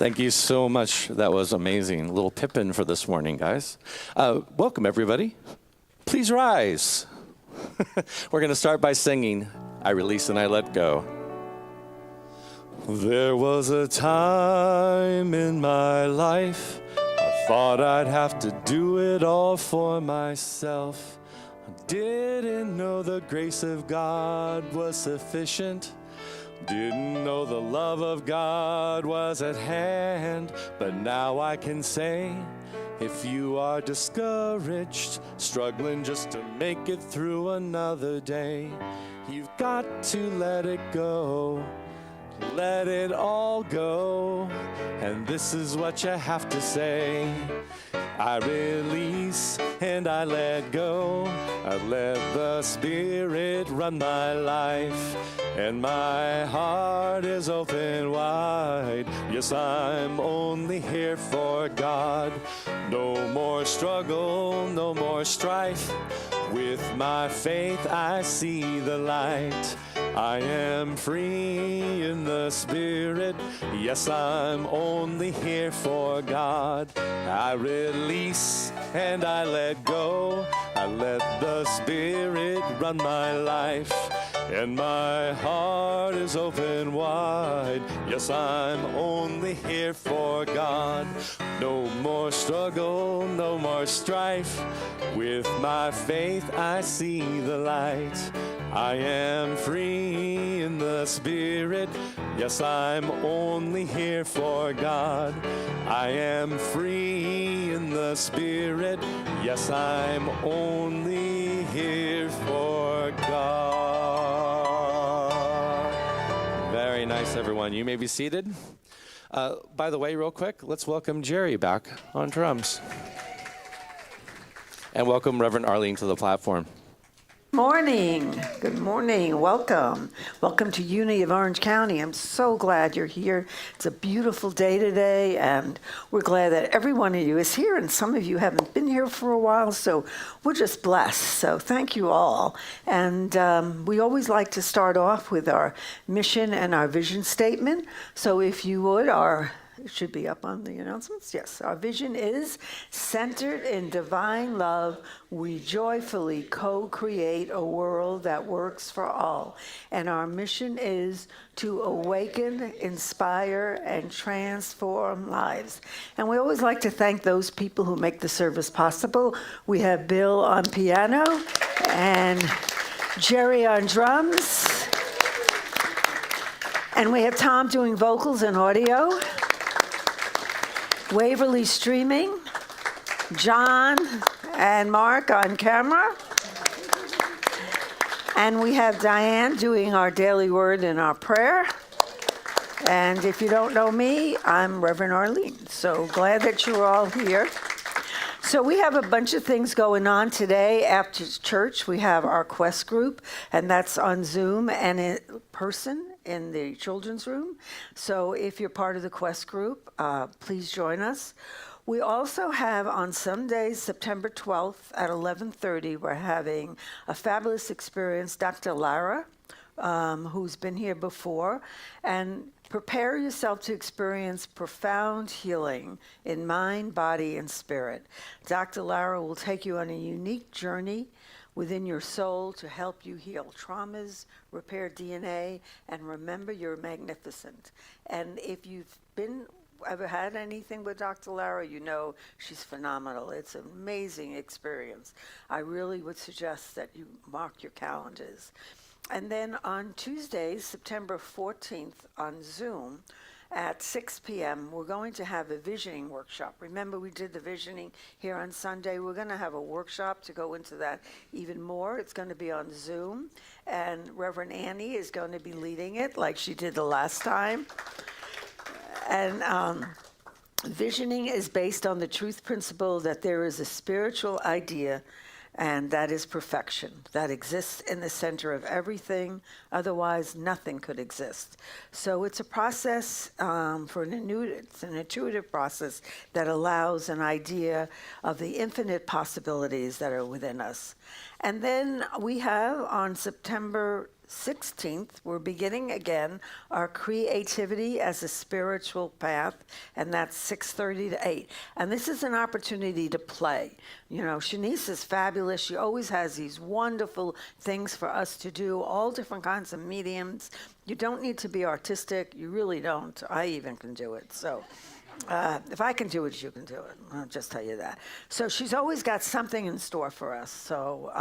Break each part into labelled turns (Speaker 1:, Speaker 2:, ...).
Speaker 1: Thank you so much. That was amazing. A little Pippin for this morning, guys. Welcome, everybody. Please rise. We're going to start by singing, I Release and I Let Go. There was a time in my life I thought I'd have to do it all for myself. I didn't know the grace of God was sufficient. Didn't know the love of God was at hand. But now I can say, if you are discouraged, struggling just to make it through another day, you've got to let it go. Let it all go. And this is what you have to say. I release and I let go. I let the Spirit run my life. And my heart is open wide. Yes, I'm only here for God. No more struggle, no more strife. With my faith I see the light. I am free in the Spirit. Yes, I'm only here for God. I release and I let go. I let the Spirit run my life. And my heart is open wide. Yes, I'm only here for God. No more struggle, no more strife. With my faith I see the light. I am free in the Spirit. Yes, I'm only here for God. I am free in the Spirit. Yes, I'm only here for God. Very nice, everyone. You may be seated. By the way, real quick, let's welcome Jerry back on drums. And welcome Reverend Arlene to the platform.
Speaker 2: Morning. Good morning. Welcome. Welcome to Unity of Orange County. I'm so glad you're here. It's a beautiful day today, and we're glad that every one of you is here, and some of you haven't been here for a while, so we're just blessed. So thank you all. And we always like to start off with our mission and our vision statement. So if you would, it should be up on the announcements. Yes, our vision is centered in divine love. We joyfully co-create a world that works for all. And our mission is to awaken, inspire, and transform lives. And we always like to thank those people who make the service possible. We have Bill on piano and Jerry on drums. And we have Tom doing vocals and audio. Waverly streaming, John and Mark on camera, and we have Diane doing our daily word and our prayer. And if you don't know me, I'm Reverend Arlene. So glad that you're all here. So we have a bunch of things going on today. After church, we have our Quest group, and that's on Zoom and in person in the children's room. So if you're part of the Quest group, please join us. We also have on Sunday, September 12th at 11:30, we're having a fabulous experience. Dr. Lara, who's been here before, and prepare yourself to experience profound healing in mind, body, and spirit. Dr. Lara will take you on a unique journey within your soul to help you heal traumas, repair DNA, and remember you're magnificent. And if you've ever had anything with Dr. Lara, you know she's phenomenal. It's an amazing experience. I really would suggest that you mark your calendars. And then on Tuesday, September 14th on Zoom at 6 p.m., we're going to have a visioning workshop. Remember, we did the visioning here on Sunday. We're going to have a workshop to go into that even more. It's going to be on Zoom, and Reverend Annie is going to be leading it like she did the last time. And visioning is based on the truth principle that there is a spiritual idea, and that is perfection, that exists in the center of everything. Otherwise, nothing could exist. So it's a process it's an intuitive process that allows an idea of the infinite possibilities that are within us. And then we have on September 16th, we're beginning again our Creativity as a Spiritual Path, and that's 6:30 to 8. And this is an opportunity to play. You know, Shanice is fabulous. She always has these wonderful things for us to do, all different kinds of mediums. You don't need to be artistic. You really don't. I even can do it. So if I can do it, you can do it. I'll just tell you that. So she's always got something in store for us. So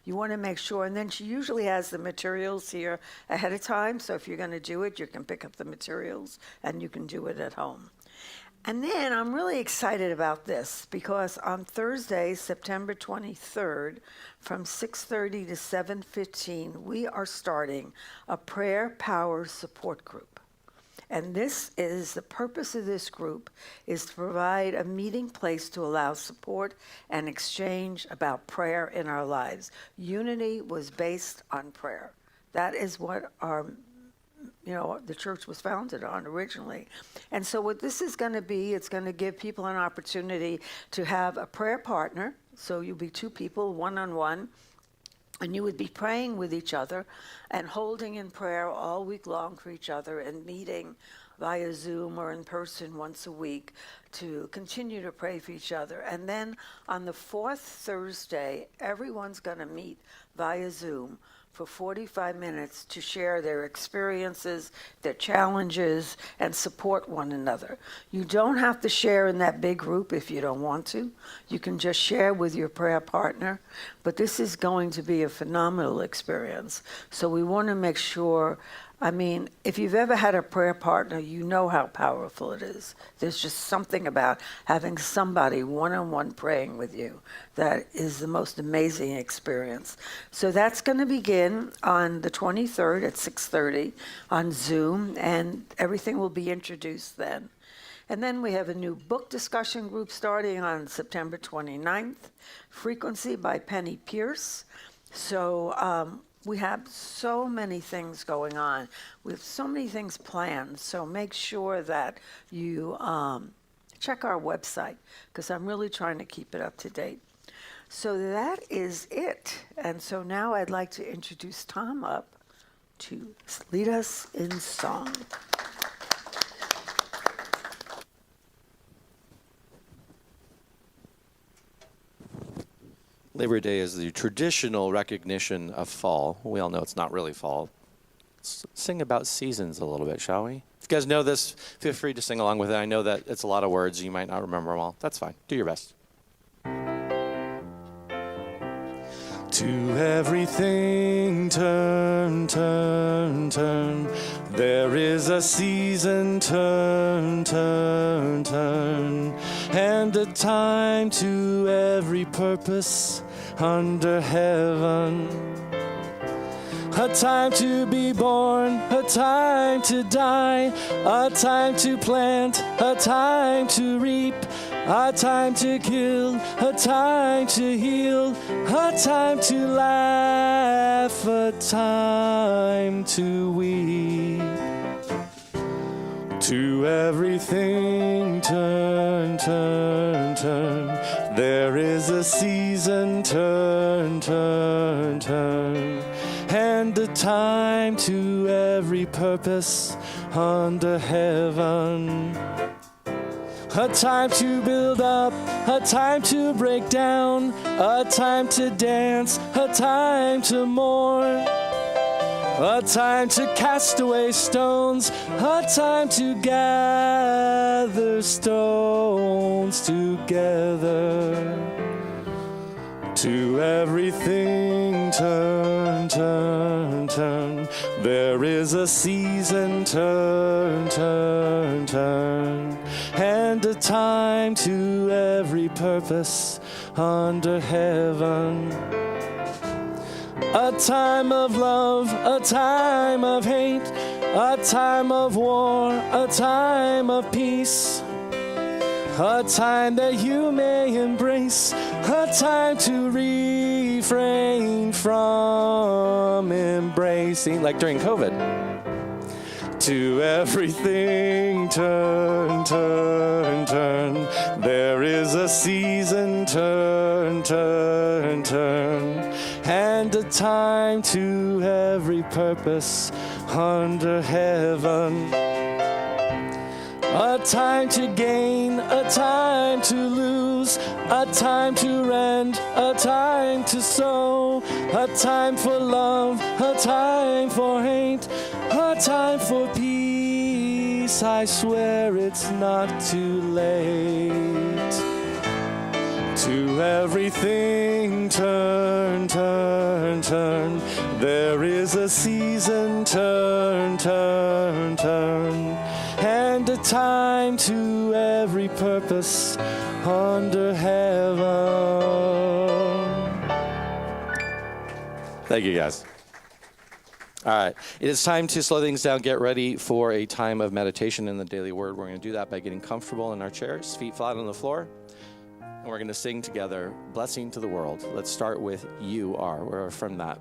Speaker 2: you want to make sure. And then she usually has the materials here ahead of time. So if you're going to do it, you can pick up the materials and you can do it at home. And then I'm really excited about this because on Thursday, September 23rd, from 6:30 to 7:15, we are starting a prayer power support group. And the purpose of this group is to provide a meeting place to allow support and exchange about prayer in our lives. Unity was based on prayer. That is what the church was founded on originally. And so what this is going to be, it's going to give people an opportunity to have a prayer partner. So you'll be two people, one-on-one. And you would be praying with each other and holding in prayer all week long for each other and meeting via Zoom or in person once a week to continue to pray for each other. And then on the fourth Thursday, everyone's going to meet via Zoom for 45 minutes to share their experiences, their challenges, and support one another. You don't have to share in that big group if you don't want to. You can just share with your prayer partner. But this is going to be a phenomenal experience. So we want to make sure, if you've ever had a prayer partner, you know how powerful it is. There's just something about having somebody one-on-one praying with you that is the most amazing experience. So that's going to begin on the 23rd at 6:30 on Zoom, and everything will be introduced then. And then we have a new book discussion group starting on September 29th, Frequency by Penny Pierce. So we have so many things going on. We have so many things planned. So make sure that you check our website because I'm really trying to keep it up to date. So that is it. And so now I'd like to introduce Tom up to lead us in song.
Speaker 1: Labor Day is the traditional recognition of fall. We all know it's not really fall. Let's sing about seasons a little bit, shall we? If you guys know this, feel free to sing along with it. I know that it's a lot of words. You might not remember them all. That's fine. Do your best. To everything turn, turn, turn. There is a season, turn, turn, turn. And a time to every purpose under heaven. A time to be born, a time to die, a time to plant, a time to reap, a time to kill, a time to heal, a time to laugh, a time to weep. To everything turn, turn, turn. There is a season, turn, turn, turn. And a time to every purpose under heaven. A time to build up, a time to break down, a time to dance, a time to mourn. A time to cast away stones, a time to gather stones together. To everything turn, turn, turn. There is a season, turn, turn, turn. And a time to every purpose under heaven. A time of love, a time of hate, a time of war, a time of peace. A time that you may embrace, a time to refrain from embracing, like during COVID. To everything turn, turn, turn. There is a season, turn, turn, turn. and a time to every purpose under heaven. A time to gain, a time to lose, a time to rend, a time to sow, a time for love, a time for hate, a time for peace. I swear it's not too late. To everything turn, turn, turn. There is a season, turn, turn, turn. And a time to every purpose under heaven. Thank you, guys. All right, it is time to slow things down, get ready for a time of meditation in the Daily Word. We're going to do that by getting comfortable in our chairs, feet flat on the floor, and we're going to sing together, Blessing to the World. Let's start with You Are. We're from that.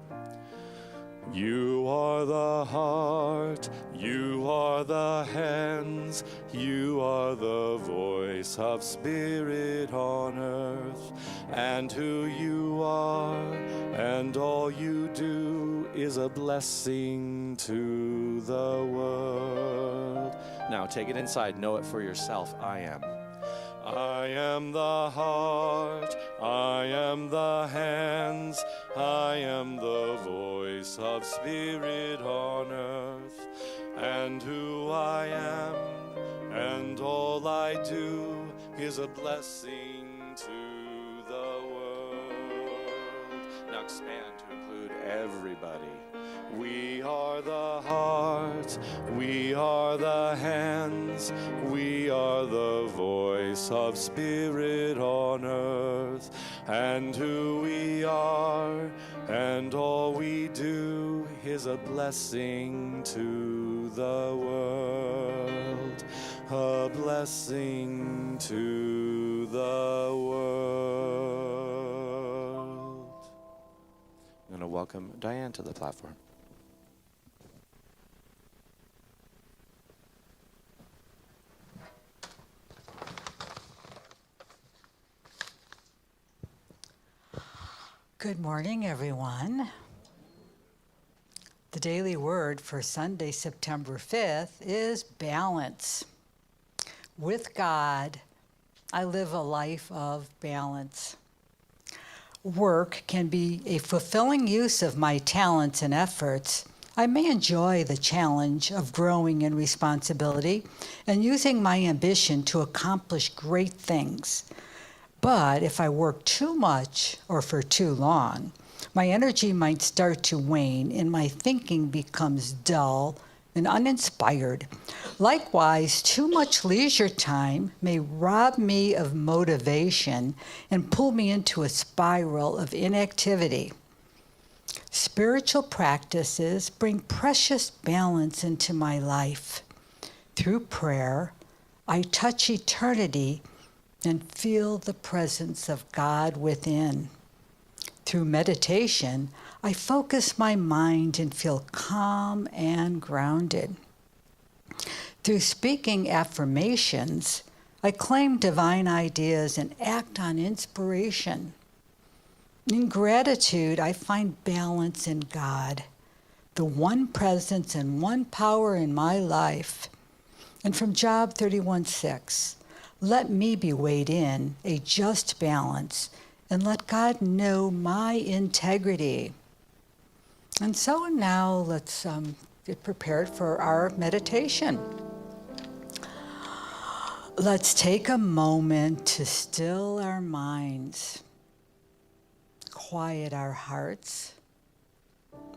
Speaker 1: You are the heart, you are the hands, you are the voice of Spirit on earth. And who you are and all you do is a blessing to the world. Now take it inside, know it for yourself. I am. I am the heart, I am the hands, I am the voice of Spirit on earth. And who I am and all I do is a blessing to the world. Now expand to include everybody. We are the heart, we are the hands, we are the voice of Spirit on earth. And who we are and all we do is a blessing to the world, a blessing to the world. I'm going to welcome Diane to the platform.
Speaker 3: Good morning, everyone. The daily word for Sunday, September 5th is balance. With God, I live a life of balance. Work can be a fulfilling use of my talents and efforts. I may enjoy the challenge of growing in responsibility and using my ambition to accomplish great things. But if I work too much or for too long, my energy might start to wane and my thinking becomes dull and uninspired. Likewise, too much leisure time may rob me of motivation and pull me into a spiral of inactivity. Spiritual practices bring precious balance into my life. Through prayer, I touch eternity and feel the presence of God within. Through meditation, I focus my mind and feel calm and grounded. Through speaking affirmations, I claim divine ideas and act on inspiration. In gratitude, I find balance in God, the one presence and one power in my life. And from Job 31:6, let me be weighed in a just balance, and let God know my integrity. And so now let's get prepared for our meditation. Let's take a moment to still our minds, quiet our hearts,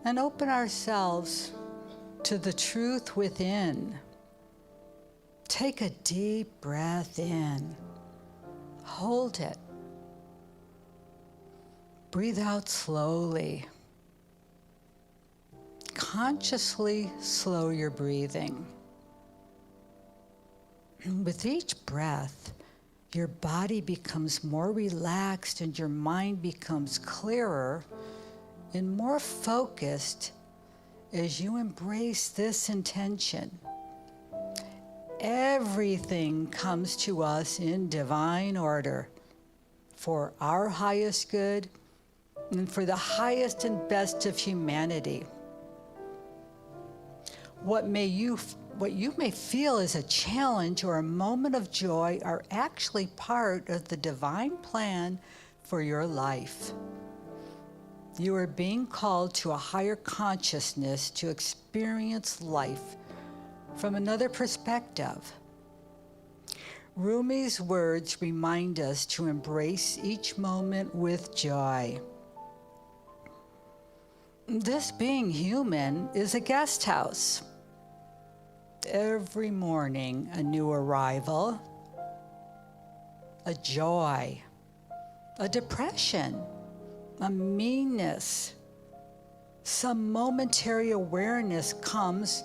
Speaker 3: and open ourselves to the truth within. Take a deep breath in. Hold it. Breathe out slowly. Consciously slow your breathing. With each breath, your body becomes more relaxed and your mind becomes clearer and more focused as you embrace this intention. Everything comes to us in divine order for our highest good and for the highest and best of humanity. What you may feel as a challenge or a moment of joy are actually part of the divine plan for your life. You are being called to a higher consciousness to experience life from another perspective. Rumi's words remind us to embrace each moment with joy. This being human is a guest house. Every morning, a new arrival, a joy, a depression, a meanness. Some momentary awareness comes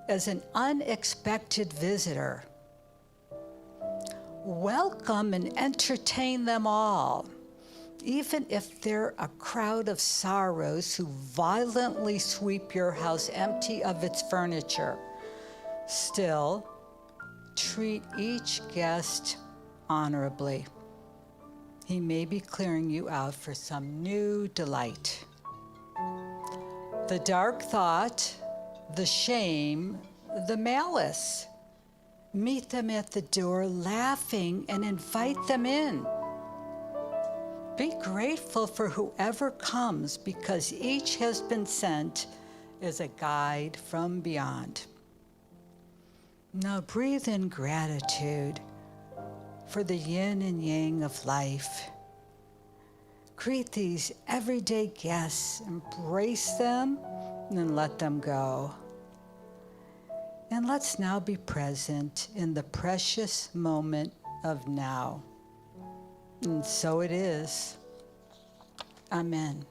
Speaker 3: as an unexpected visitor. Welcome and entertain them all, even if they're a crowd of sorrows who violently sweep your house empty of its furniture. Still, treat each guest honorably. He may be clearing you out for some new delight. The dark thought, the shame, the malice. Meet them at the door laughing and invite them in. Be grateful for whoever comes because each has been sent as a guide from beyond. Now breathe in gratitude for the yin and yang of life. Greet these everyday guests, embrace them, and then let them go. And let's now be present in the precious moment of now. And so it is. Amen.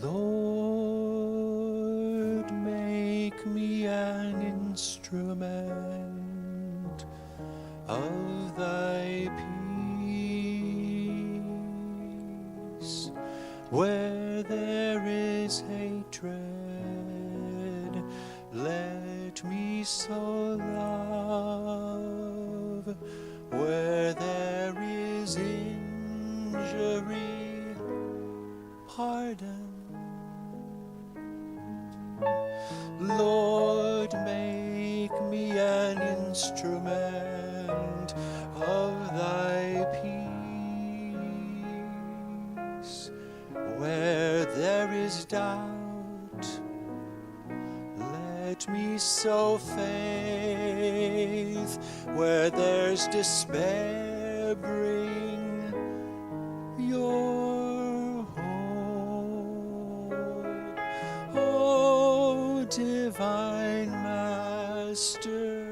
Speaker 1: Lord, make me an instrument of thy peace. Where there is hatred, let me sow love. Where there is injury, pardon. Lord, make me an instrument of thy peace. Where there is doubt, let me sow faith. Where there's despair, bring your hope. Oh, divine Master,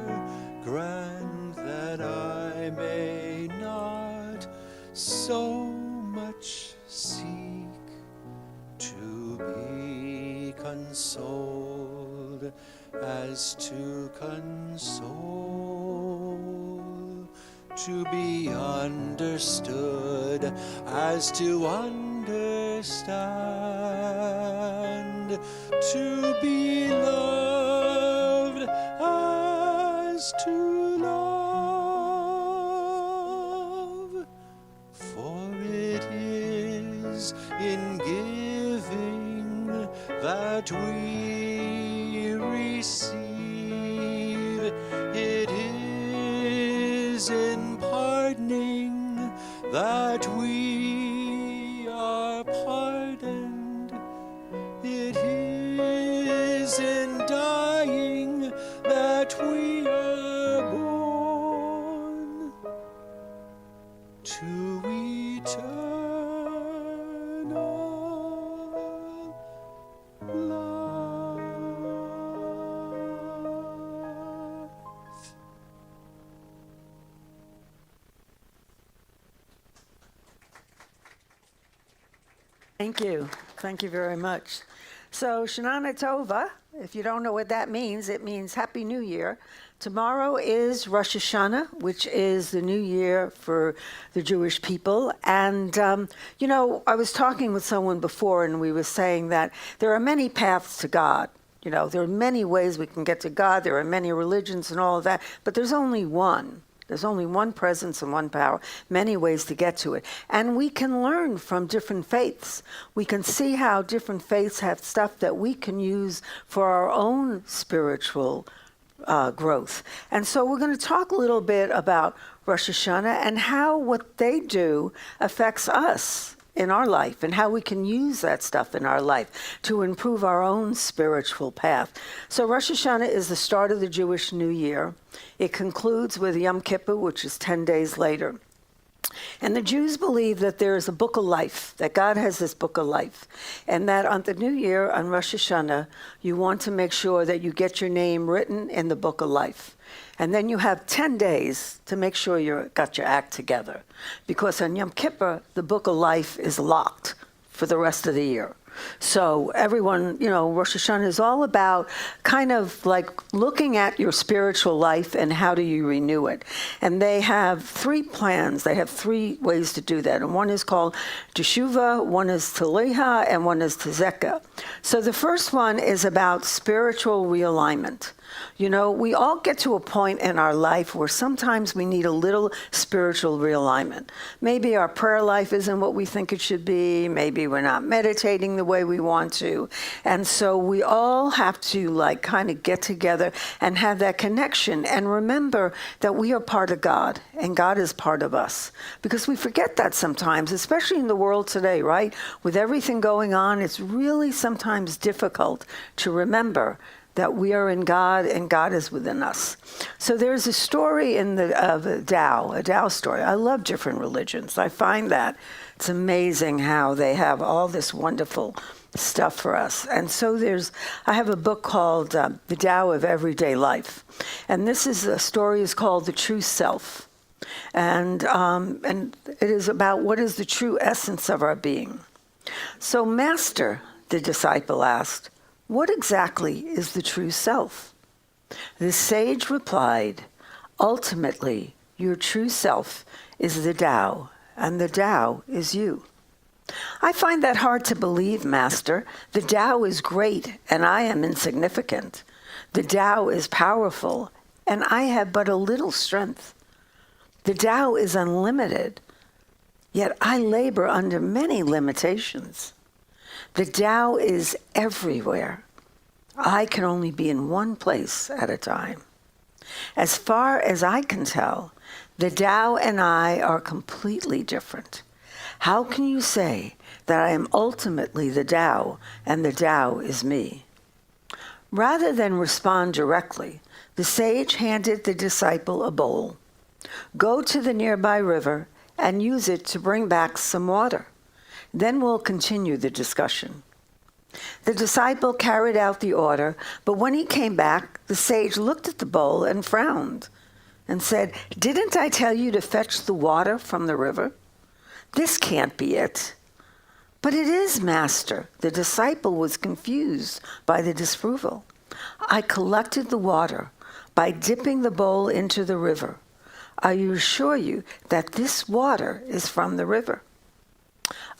Speaker 1: grant that I may not so much seek to be consoled as to console, to be understood as to understand, to be loved as to love. For it is in giving that we receive, it is in pardoning that we are pardoned, it is in dying that we are born to eternal life.
Speaker 2: Thank you. Thank you very much. So, Shana Tova, if you don't know what that means, it means Happy New Year. Tomorrow is Rosh Hashanah, which is the new year for the Jewish people. And, I was talking with someone before, and we were saying that there are many paths to God. There are many ways we can get to God. There are many religions and all of that. But there's only one. There's only one presence and one power, many ways to get to it. And we can learn from different faiths. We can see how different faiths have stuff that we can use for our own spiritual growth. And so we're going to talk a little bit about Rosh Hashanah and how what they do affects us in our life and how we can use that stuff in our life to improve our own spiritual path. So Rosh Hashanah is the start of the Jewish New Year. It concludes with Yom Kippur, which is 10 days later. And the Jews believe that there is a book of life, that God has this book of life, and that on the new year, on Rosh Hashanah, you want to make sure that you get your name written in the book of life. And then you have 10 days to make sure you've got your act together. Because on Yom Kippur, the book of life is locked for the rest of the year. So everyone, Rosh Hashanah is all about kind of like looking at your spiritual life and how do you renew it. And they have 3 plans. They have 3 ways to do that. And one is called Teshuvah, one is Taliha, and one is Tezekah. So the first one is about spiritual realignment. We all get to a point in our life where sometimes we need a little spiritual realignment. Maybe our prayer life isn't what we think it should be. Maybe we're not meditating the way we want to. And so we all have to kind of get together and have that connection and remember that we are part of God and God is part of us. Because we forget that sometimes, especially in the world today, right? With everything going on, it's really sometimes difficult to remember that we are in God and God is within us. So there's a story of a Tao story. I love different religions. I find that it's amazing how they have all this wonderful stuff for us. And so I have a book called The Tao of Everyday Life. And the story is called The True Self. And it is about what is the true essence of our being. So Master, the disciple asked, what exactly is the true self? The sage replied, ultimately, your true self is the Tao, and the Tao is you. I find that hard to believe, Master. The Tao is great, and I am insignificant. The Tao is powerful, and I have but a little strength. The Tao is unlimited, yet I labor under many limitations. The Tao is everywhere. I can only be in one place at a time. As far as I can tell, the Tao and I are completely different. How can you say that I am ultimately the Tao and the Tao is me? Rather than respond directly, the sage handed the disciple a bowl. Go to the nearby river and use it to bring back some water. Then we'll continue the discussion. The disciple carried out the order, but when he came back, the sage looked at the bowl and frowned and said, didn't I tell you to fetch the water from the river? This can't be it. But it is, Master. The disciple was confused by the disapproval. I collected the water by dipping the bowl into the river. I assure you that this water is from the river.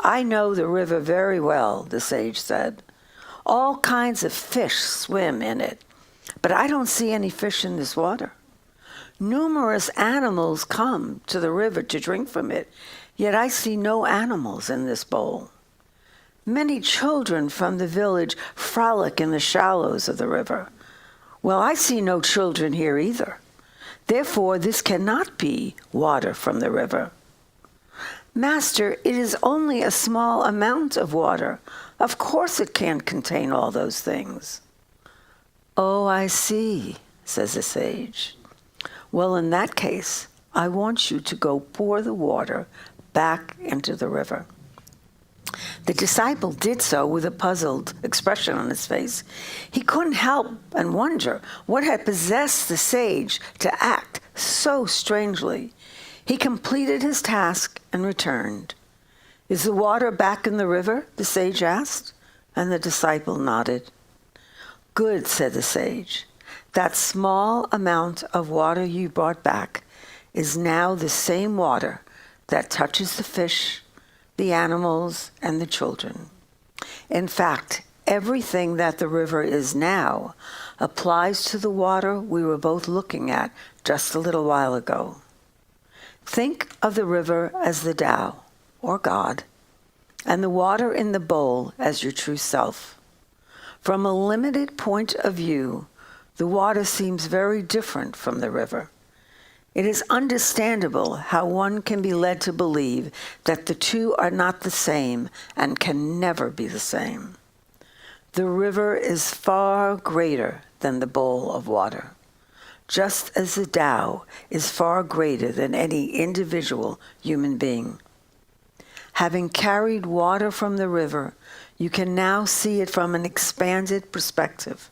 Speaker 2: I know the river very well, the sage said. All kinds of fish swim in it, but I don't see any fish in this water. Numerous animals come to the river to drink from it, yet I see no animals in this bowl. Many children from the village frolic in the shallows of the river. Well, I see no children here either. Therefore, this cannot be water from the river. Master, it is only a small amount of water. Of course it can't contain all those things. Oh, I see, says the sage. Well, in that case, I want you to go pour the water back into the river. The disciple did so with a puzzled expression on his face. He couldn't help and wonder what had possessed the sage to act so strangely. He completed his task and returned. Is the water back in the river? The sage asked, and the disciple nodded. Good, said the sage. That small amount of water you brought back is now the same water that touches the fish, the animals, and the children. In fact, everything that the river is now applies to the water we were both looking at just a little while ago. Think of the river as the Tao, or God, and the water in the bowl as your true self. From a limited point of view, the water seems very different from the river. It is understandable how one can be led to believe that the two are not the same and can never be the same. The river is far greater than the bowl of water, just as the Tao is far greater than any individual human being. Having carried water from the river, you can now see it from an expanded perspective.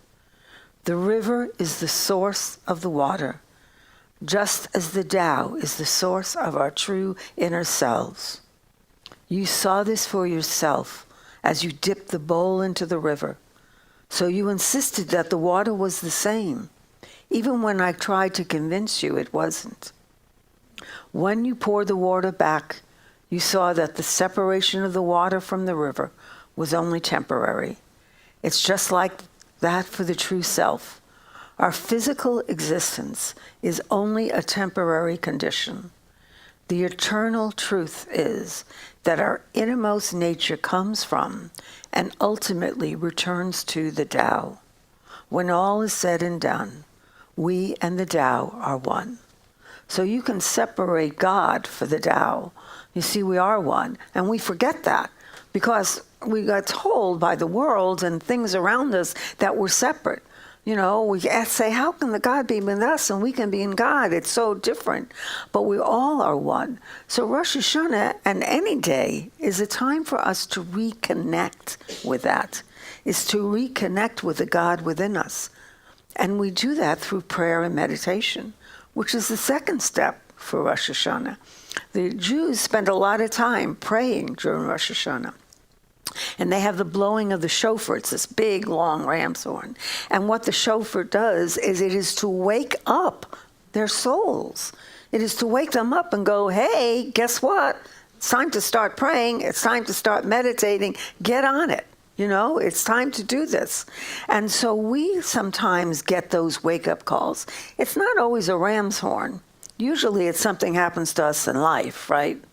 Speaker 2: The river is the source of the water, just as the Tao is the source of our true inner selves. You saw this for yourself as you dipped the bowl into the river, so you insisted that the water was the same, even when I tried to convince you it wasn't. When you poured the water back, you saw that the separation of the water from the river was only temporary. It's just like that for the true self. Our physical existence is only a temporary condition. The eternal truth is that our innermost nature comes from and ultimately returns to the Tao. When all is said and done, we and the Tao are one. So you can separate God for the Tao. You see, we are one, and we forget that because we got told by the world and things around us that we're separate. You know, we say, how can the God be in us and we can be in God? It's so different. But we all are one. So Rosh Hashanah and any day is a time for us to reconnect with that, is to reconnect with the God within us. And we do that through prayer and meditation, which is the second step for Rosh Hashanah. The Jews spend a lot of time praying during Rosh Hashanah. And they have the blowing of the shofar. It's this big, long ram's horn. And what the shofar does is it is to wake up their souls. It is to wake them up and go, hey, guess what? It's time to start praying. It's time to start meditating. Get on it. You know, it's time to do this. And so we sometimes get those wake-up calls. It's not always a ram's horn. Usually it's something happens to us in life, right?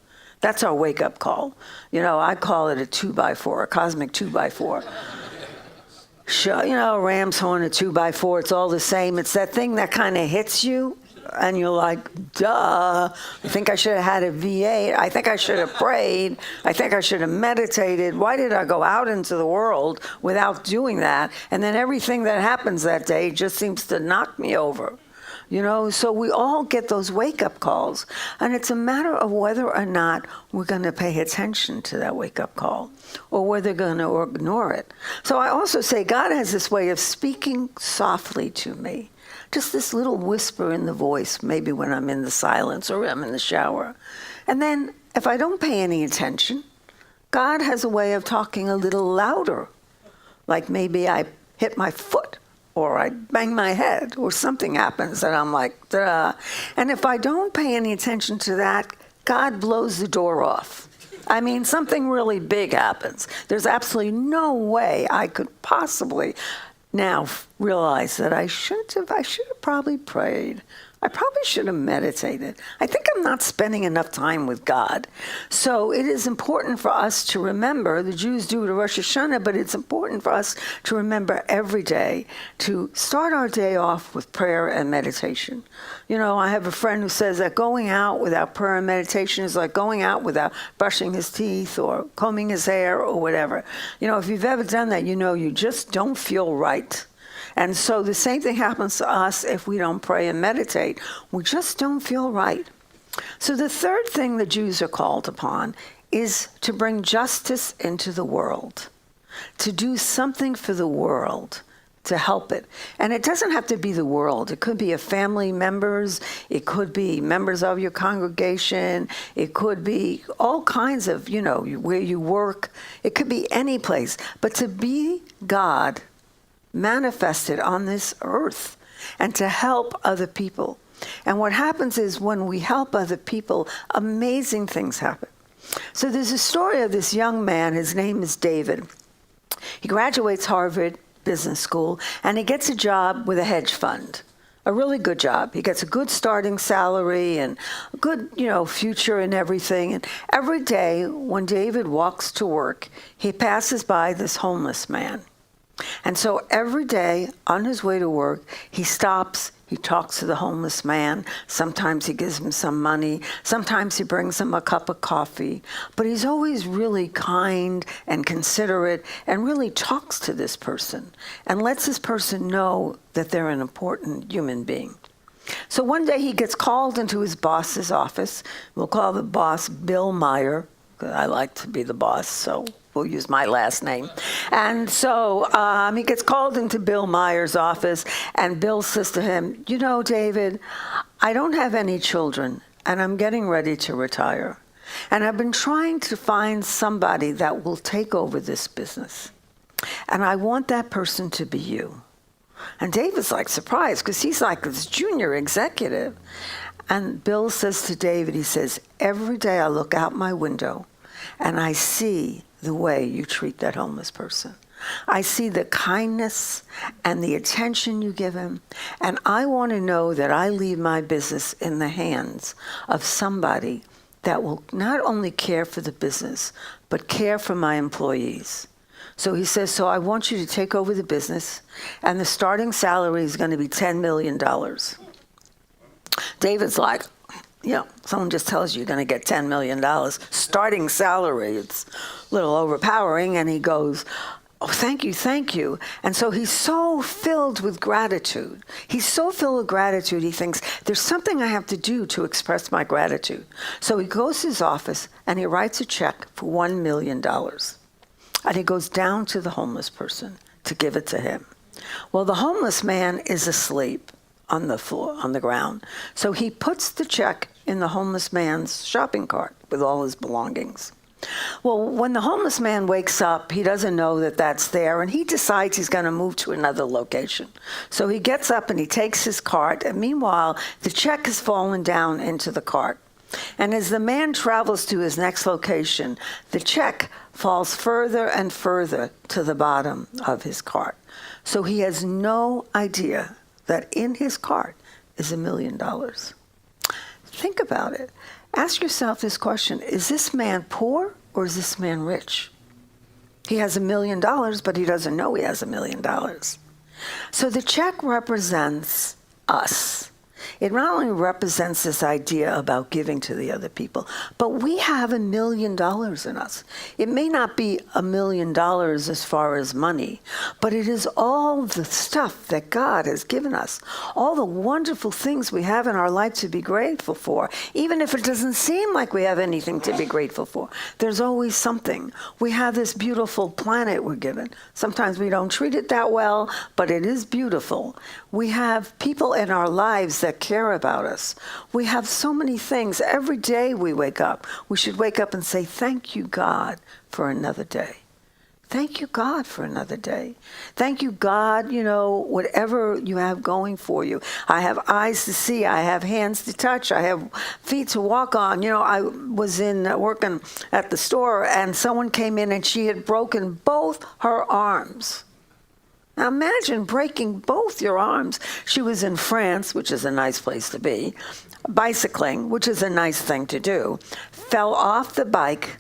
Speaker 2: That's our wake-up call. You know, I call it a 2x4, a cosmic 2x4. Sure, you know, a ram's horn, a 2x4, it's all the same. It's that thing that kind of hits you, and you're like, duh, I think I should have had a V8. I think I should have prayed. I think I should have meditated. Why did I go out into the world without doing that? And then everything that happens that day just seems to knock me over. You know, so we all get those wake-up calls, and it's a matter of whether or not we're going to pay attention to that wake-up call or whether we're going to ignore it. So I also say God has this way of speaking softly to me, just this little whisper in the voice, maybe when I'm in the silence or I'm in the shower. And then if I don't pay any attention, God has a way of talking a little louder, like maybe I hit my foot, or I bang my head, or something happens, and I'm like, duh. And if I don't pay any attention to that, God blows the door off. I mean, something really big happens. There's absolutely no way I could possibly now realize that I should have probably prayed. I probably should have meditated. I think I'm not spending enough time with God. So it is important for us to remember, the Jews do it at Rosh Hashanah, but it's important for us to remember every day to start our day off with prayer and meditation. You know, I have a friend who says that going out without prayer and meditation is like going out without brushing his teeth or combing his hair or whatever. You know, if you've ever done that, you know you just don't feel right. And so the same thing happens to us if we don't pray and meditate. We just don't feel right. So the third thing the Jews are called upon is to bring justice into the world, to do something for the world, to help it. And it doesn't have to be the world. It could be a family members. It could be members of your congregation. It could be all kinds of, you know, where you work. It could be any place. But to be God manifested on this earth and to help other people. And what happens is when we help other people, amazing things happen. So there's a story of this young man. His name is David. He graduates Harvard Business School, and he gets a job with a hedge fund. A really good job. He gets a good starting salary and a good, future and everything. And every day when David walks to work, he passes by this homeless man. And so every day on his way to work, he stops, he talks to the homeless man. Sometimes he gives him some money. Sometimes he brings him a cup of coffee. But he's always really kind and considerate and really talks to this person and lets this person know that they're an important human being. So one day he gets called into his boss's office. We'll call the boss Bill Meyer. I like to be the boss, so we'll use my last name. And so he gets called into Bill Meyer's office, and Bill says to him, David, I don't have any children, and I'm getting ready to retire. And I've been trying to find somebody that will take over this business. And I want that person to be you. And David's surprised, because he's this junior executive. And Bill says to David, he says, every day I look out my window and I see the way you treat that homeless person. I see the kindness and the attention you give him. And I want to know that I leave my business in the hands of somebody that will not only care for the business, but care for my employees. So he says, so I want you to take over the business, and the starting salary is going to be $10 million. David's like, someone just tells you you're going to get $10 million. Starting salary, it's a little overpowering. And he goes, oh, thank you, thank you. And so he's so filled with gratitude. He thinks, there's something I have to do to express my gratitude. So he goes to his office and he writes a check for $1 million. And he goes down to the homeless person to give it to him. Well, the homeless man is asleep on the floor, on the ground. So he puts the check in the homeless man's shopping cart with all his belongings. Well, when the homeless man wakes up, he doesn't know that that's there, and he decides he's going to move to another location. So he gets up and he takes his cart, and meanwhile, the check has fallen down into the cart. And as the man travels to his next location, the check falls further and further to the bottom of his cart. So he has no idea that in his cart is $1 million. Think about it. Ask yourself this question. Is this man poor or is this man rich? He has $1 million, but he doesn't know he has $1 million. So the check represents us. It not only represents this idea about giving to the other people, but we have $1 million in us. It may not be $1 million as far as money, but it is all the stuff that God has given us, all the wonderful things we have in our life to be grateful for. Even if it doesn't seem like we have anything to be grateful for, there's always something. We have this beautiful planet we're given. Sometimes we don't treat it that well, but it is beautiful. We have people in our lives that care about us. We have so many things. Every day we wake up, we should wake up and say, thank you, God, for another day. Thank you, God, for another day. Thank you, God, whatever you have going for you. I have eyes to see. I have hands to touch. I have feet to walk on. I was working at the store, and someone came in, and she had broken both her arms. Now imagine breaking both your arms. She was in France, which is a nice place to be, bicycling, which is a nice thing to do, fell off the bike,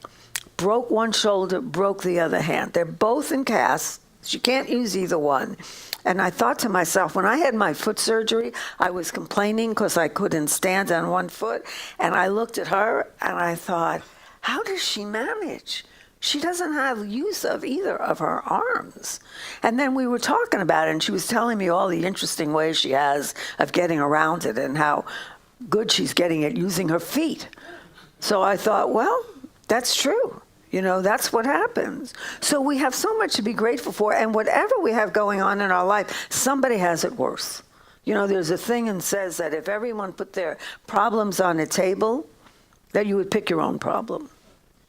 Speaker 2: broke one shoulder, broke the other hand. They're both in casts. She can't use either one. And I thought to myself, when I had my foot surgery, I was complaining because I couldn't stand on one foot. And I looked at her and I thought, how does she manage? She doesn't have use of either of her arms. And then we were talking about it, and she was telling me all the interesting ways she has of getting around it and how good she's getting at using her feet. So I thought, well, that's true. That's what happens. So we have so much to be grateful for, and whatever we have going on in our life, somebody has it worse. There's a thing that says that if everyone put their problems on a table, that you would pick your own problem.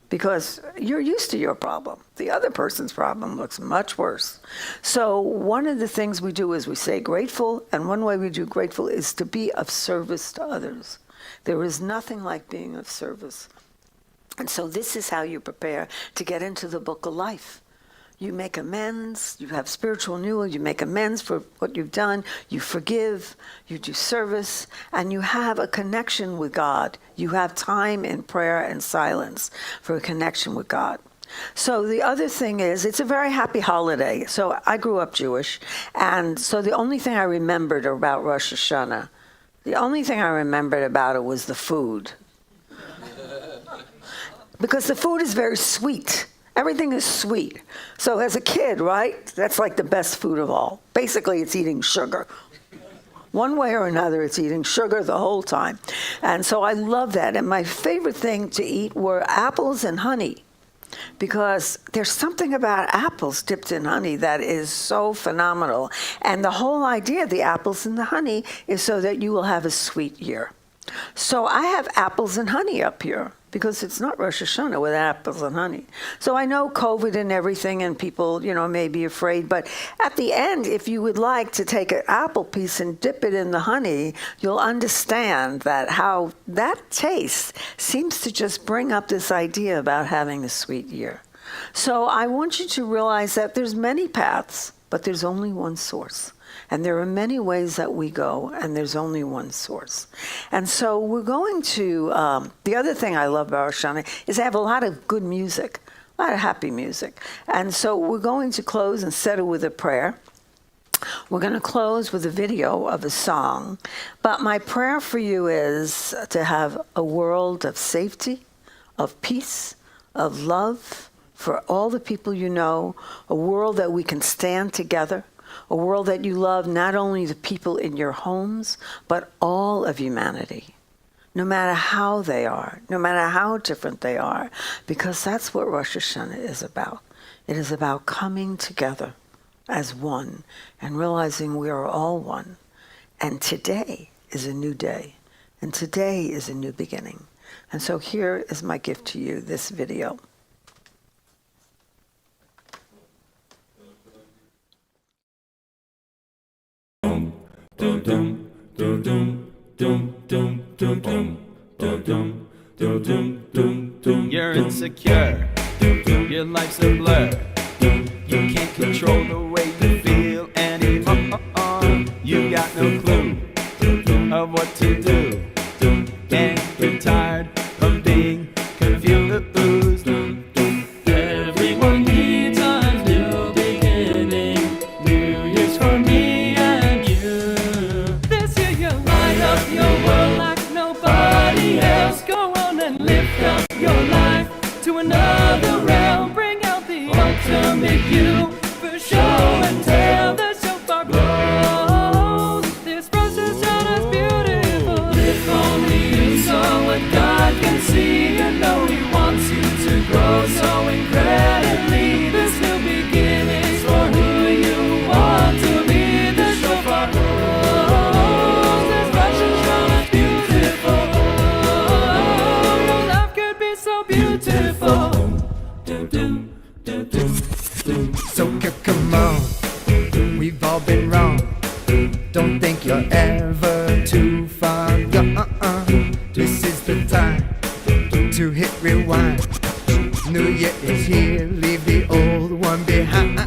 Speaker 2: because you're used to your problem. The other person's problem looks much worse. So one of the things we do is we say grateful, and one way we do grateful is to be of service to others. There is nothing like being of service. And so this is how you prepare to get into the book of life. You make amends, you have spiritual renewal, you make amends for what you've done, you forgive, you do service, and you have a connection with God. You have time in prayer and silence for a connection with God. So the other thing is, it's a very happy holiday. So I grew up Jewish, and so the only thing I remembered about Rosh Hashanah, the only thing I remembered about it was the food. Because the food is very sweet. Everything is sweet. So as a kid, right, that's like the best food of all. Basically, it's eating sugar. One way or another, it's eating sugar the whole time. And so I love that. And my favorite thing to eat were apples and honey, because there's something about apples dipped in honey that is so phenomenal. And the whole idea of the apples and the honey is so that you will have a sweet year. So I have apples and honey up here, because it's not Rosh Hashanah with apples and honey. So I know COVID and everything, and people, may be afraid. But at the end, if you would like to take an apple piece and dip it in the honey, you'll understand that how that taste seems to just bring up this idea about having a sweet year. So I want you to realize that there's many paths, but there's only one source. And there are many ways that we go, and there's only one source. And so we're going to, the other thing I love about Rosh Hashanah is they have a lot of good music, a lot of happy music. And so we're going to close and settle with a prayer. We're going to close with a video of a song. But my prayer for you is to have a world of safety, of peace, of love for all the people you know, a world that we can stand together, a world that you love not only the people in your homes, but all of humanity, no matter how they are, no matter how different they are, because that's what Rosh Hashanah is about. It is about coming together as one and realizing we are all one. And today is a new day, and today is a new beginning. And so here is my gift to you, this video.
Speaker 4: You're insecure, your life's a blur. You can't control the way you feel anymore. You got no clue of what to do, and you're tired of being confused. Everyone needs a new beginning. New Year's for me and you. This year you'll light up your world like nobody else. Go on and lift up your life to another realm. Bring out the ultimate you for show and tell. The shofar blows. This process is beautiful. If only you saw what God can see. You know He wants you to grow so incredibly. This new beginning's for who you want to be. The shofar blows. This Rosh Hashanah is beautiful. Your life could be so beautiful.
Speaker 5: So come on, we've all been wrong. Don't think you're ever too far gone. This is the time to hit rewind. New Year is here, leave the old one behind.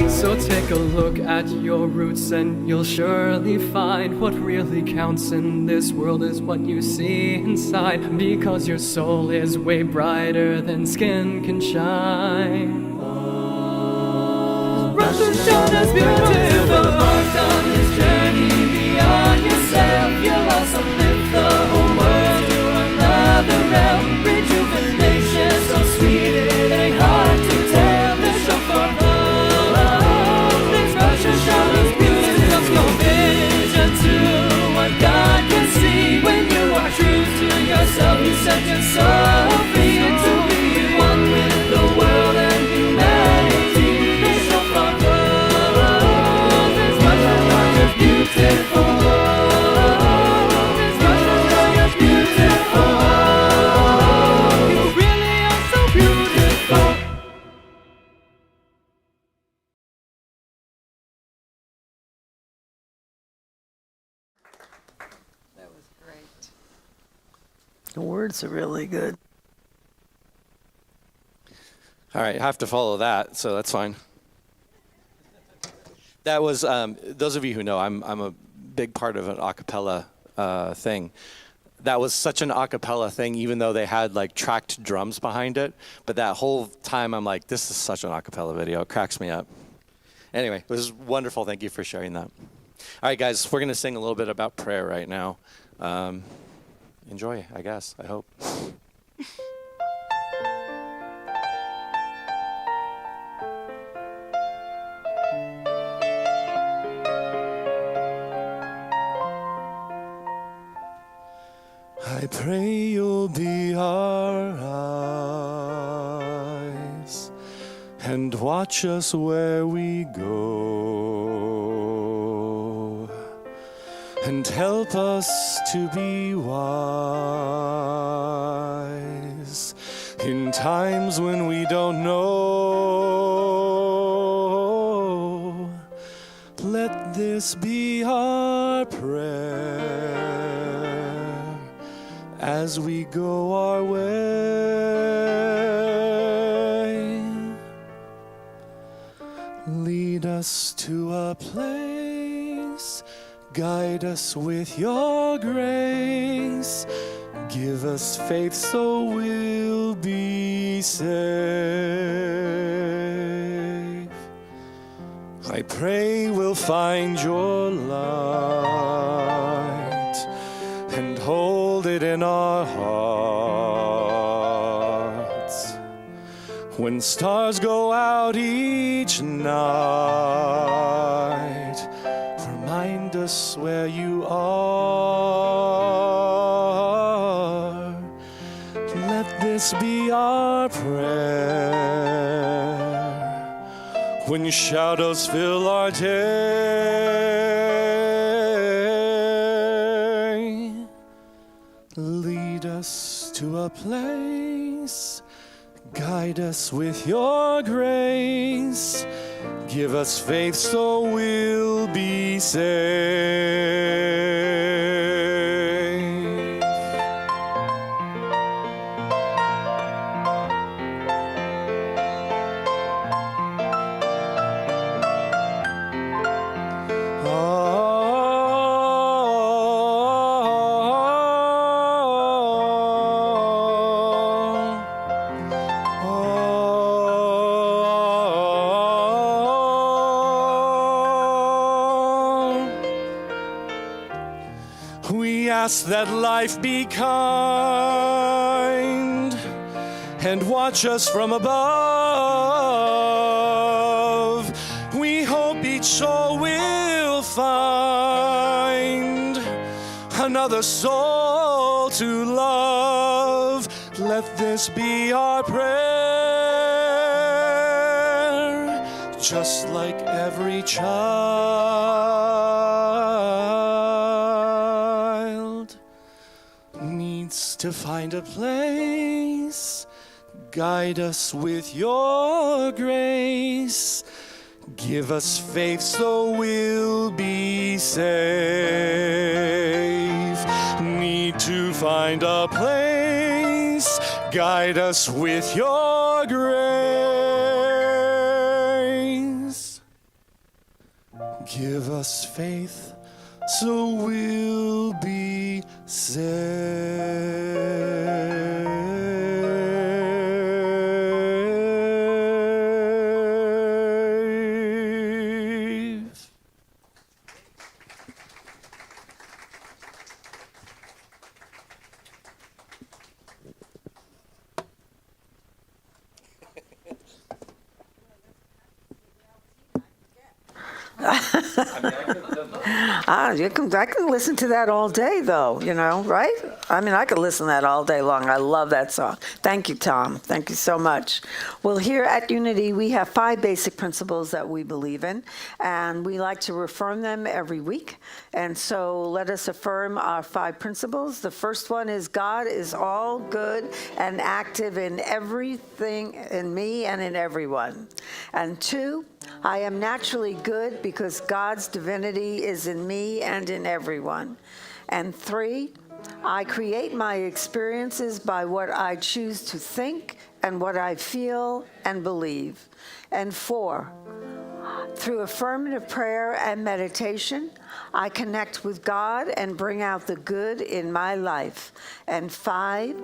Speaker 4: So take a look at your roots and you'll surely find what really counts in this world is what you see inside, because your soul is way brighter than skin can shine. Rosh Hashanah's beautiful. Marked on this journey beyond yourself, you'll also lift the whole world to another realm. Rejuvenation so sweet it ain't hard to tell. The shofar blows. This Rosh Hashanah's beautiful. Your vision to what God can see. When you are true to yourself, you set your soul free.
Speaker 2: The words are really good.
Speaker 1: All right, I have to follow that, so that's fine. That was, those of you who know, I'm a big part of an a cappella thing. That was such an a cappella thing, even though they had like tracked drums behind it. But that whole time I'm like, this is such an a cappella video. It cracks me up. Anyway, it was wonderful. Thank you for sharing that. All right, guys, we're going to sing a little bit about prayer right now. Enjoy, I guess, I hope. I pray you'll be our eyes and watch us where we go, and help us to be wise in times when we don't know. Let this be our prayer as we go our way. Lead us to a place, guide us with your grace, give us faith so we'll be safe. I pray we'll find your light and hold it in our hearts. When stars go out each night, remind us where you are. Let this be our prayer when shadows fill our day. Lead us to a place, guide us with your grace, give us faith so we'll be safe. We ask that life be kind and watch us from above. We hope each soul will find another soul to love. Let this be our prayer, just like every child needs to find a place. Guide us with your grace. Give us faith so we'll be safe. Need to find a place. Guide us with your grace. Give us faith so we'll be safe.
Speaker 2: I can listen to that all day, though, right? I mean, I could listen to that all day long. I love that song. Thank you, Tom. Thank you so much. Well, here at Unity, we have 5 basic principles that we believe in, and we like to affirm them every week. And so let us affirm our 5 principles. The first one is God is all good and active in everything, in me and in everyone. And 2, I am naturally good because God's divinity is in me and in everyone. And 3, I create my experiences by what I choose to think and what I feel and believe. And 4, through affirmative prayer and meditation, I connect with God and bring out the good in my life. And 5,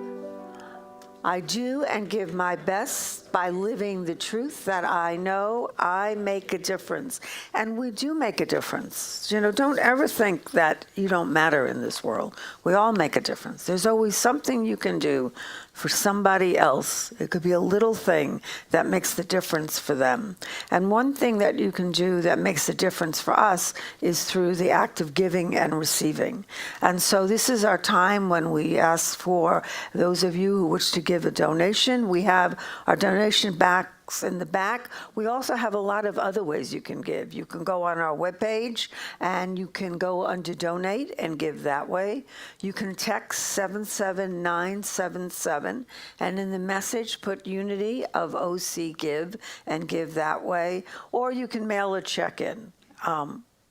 Speaker 2: I do and give my best by living the truth that I know I make a difference. And we do make a difference. You know, don't ever think that you don't matter in this world. We all make a difference. There's always something you can do for somebody else. It could be a little thing that makes the difference for them. And one thing that you can do that makes a difference for us is through the act of giving and receiving. And so this is our time when we ask for those of you who wish to give a donation. We have our donation box in the back. We also have a lot of other ways you can give. You can go on our webpage and you can go under donate and give that way. You can text 77977 and in the message put Unity of OC Give and give that way. Or you can mail a check in.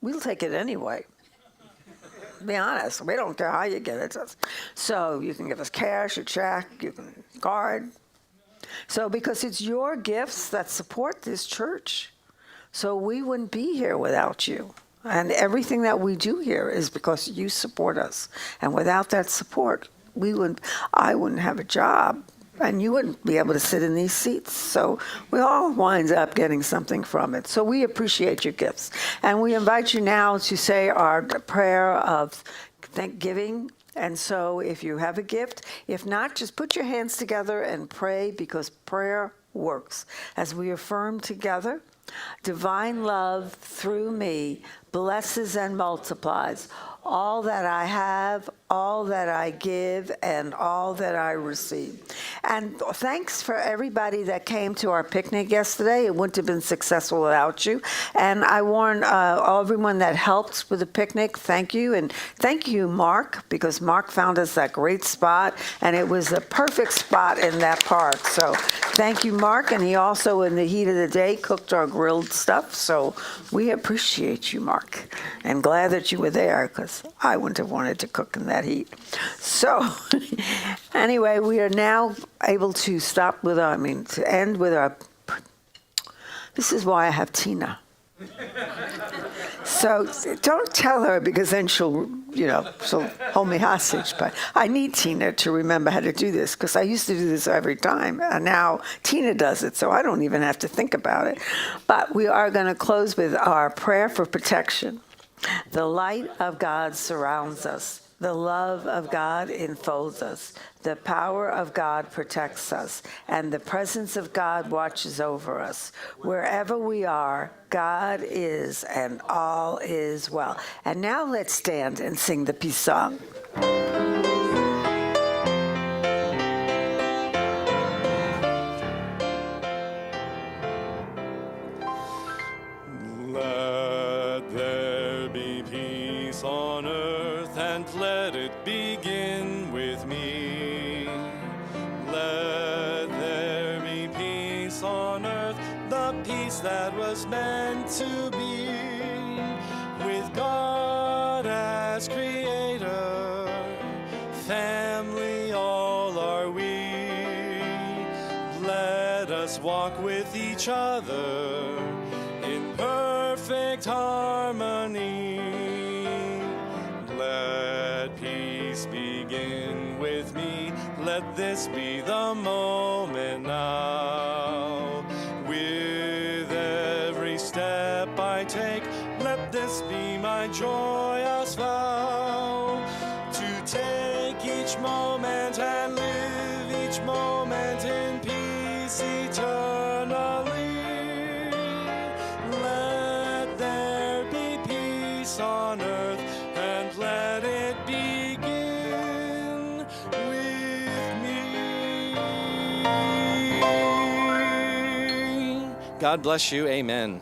Speaker 2: We'll take it anyway. Be honest, we don't care how you get it. So you can give us cash, a check, you can card. So because it's your gifts that support this church. So we wouldn't be here without you. And everything that we do here is because you support us. And without that support, I wouldn't have a job. And you wouldn't be able to sit in these seats. So we all wind up getting something from it. So we appreciate your gifts. And we invite you now to say our prayer of thanksgiving. And so if you have a gift, if not, just put your hands together and pray, because prayer works. As we affirm together, divine love through me blesses and multiplies all that I have, all that I give, and all that I receive. And thanks for everybody that came to our picnic yesterday. It wouldn't have been successful without you. And I warn everyone that helped with the picnic, thank you. And thank you, Mark, because Mark found us that great spot, and it was a perfect spot in that park. So thank you, Mark. And he also, in the heat of the day, cooked our grilled stuff. So we appreciate you, Mark, and glad that you were there, because I wouldn't have wanted to cook in that heat. So anyway, we are now able to to end with our, this is why I have Tina. So don't tell her, because then she'll hold me hostage. But I need Tina to remember how to do this, because I used to do this every time. And now Tina does it, so I don't even have to think about it. But we are going to close with our prayer for protection. The light of God surrounds us. The love of God enfolds us. The power of God protects us. And the presence of God watches over us. Wherever we are, God is, and all is well. And now let's stand and sing the peace song.
Speaker 1: On earth, and let it begin with me. Let there be peace on earth, the peace that was meant to be. With God as creator, family all are we. Let us walk with each other in perfect harmony. Let peace begin with me. Let this be the moment now. With every step I take, let this be my joyous vow. To take each moment and live each moment in peace eternally. Let there be peace on earth, and let it begin with me. God bless you. Amen.